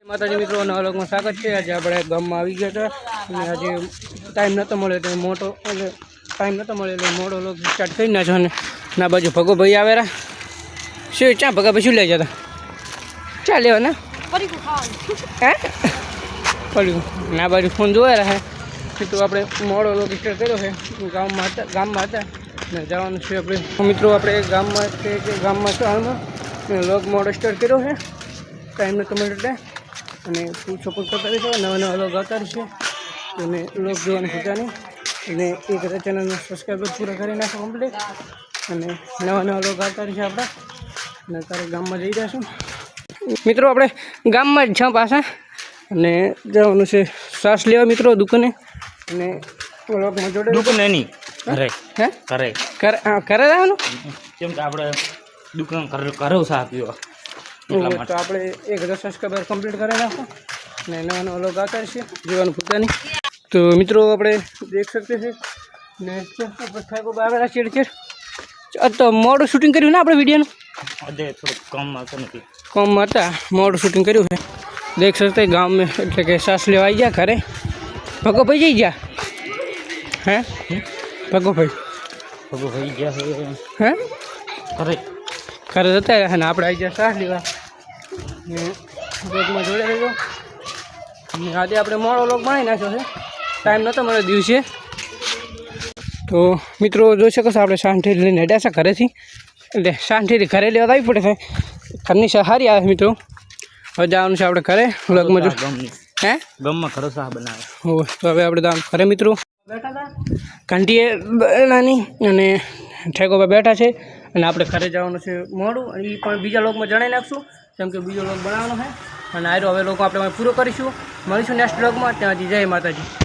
માતાજી મિત્રો, નવા લોકમાં સ્વાગત છે। આજે આપણે ગામમાં આવી ગયા હતા અને આજે ટાઈમ નહોતો મળ્યો એટલે મોડો લોક સ્ટાર્ટ કરી નાખ્યો। અને ના બાજુ ભગોભાઈ આવેલા શું ચા ભગાભાઈ શું લઈ જતા ચા લેવાના હે પડ્યું ના બાજુ ફોન જોવા રહે તો આપણે મોડો લોક સ્ટાર્ટ કર્યો છે। ગામમાં હતા ને જવાનું છે આપણે મિત્રો। આપણે ગામમાં છો હાલમાં લોક મોડો સ્ટાર્ટ કર્યો છે। ટાઈમ નહોતો મળ્યો એટલે અને ફૂલ સપોર્ટ કરતા રહીશો। નવા નવા લોગ આવતા રહેશે અને લોગ જોવાની ભૂલતા નહીં અને એક ચેનલને સબસ્ક્રાઈબર પૂરા કરી નાખો કમ્પ્લીટ અને નવા નવા લોગ આવતા રહેશે આપણા અને અત્યારે ગામમાં જઈ રહ્યા છું મિત્રો। આપણે ગામમાં જ છ પાછા અને જવાનું છે શ્વાસ લેવા મિત્રો દુકાને અને લોગમાં જોડે દુકાને નહીં ઘરે હે ઘરે ઘરે જવાનું કેમ કે આપણે દુકાન ઘરે સા પીવા તો આપણે 1000 સબસ્ક્રાઈબર કમ્પ્લીટ કરી નાખો અને નવા નવા લોગ આવતા રહેશે જોવાનું ભૂલતા નહીં। તો મિત્રો આપણે દેખ શકते છે ને થાકો આવેલા છે તો મોડું શૂટિંગ કર્યું ને આપણે વિડીયોનું આજે થોડું કામમાં હતું નથી કામમાં હતા મોડું શૂટિંગ કર્યું છે દેખ શકते ગામ એટલે કે સાસ લેવા આવી ગયા ઘરે ભગોભાઈ જઈ ગયા હે ભગોભાઈ ગયા હે ઘરે જતા રહ્યા ને આપણે આવી ગયા સાસ લેવા ને લોગમાં જોડે રહેજો। આજે આપણે મોડો લોગ બનાવી નાખ્યો છે ટાઈમ નહોતો મળે દિવસે। તો મિત્રો જોઈ શકો છો આપણે શાંતિ લઈને હેડ્યા છે ઘરેથી એટલે શાંતિથી ઘરે લેવા આવી પડે છે ઘરની સારી આવે મિત્રો। હવે જવાનું છે આપણે ઘરે લોગમાં જો હે ગામમાં ઘરો સા બનાવે હો તો હવે આપણે જવાનું ઘરે મિત્રો। બેઠા હતા ઘંટીએ નાની અને ઠેકોમાં બેઠા છે અને આપણે ઘરે જવાનું છે મોડું અને એ પણ બીજા લોગમાં જણાવી નાખશું કેમ કે બીજો લોગ બનાવવાનો છે અને આરો હવે લોકો આપણે પૂરો કરીશું। મળીશું નેક્સ્ટ લોગમાં। ત્યાંથી જય માતાજી।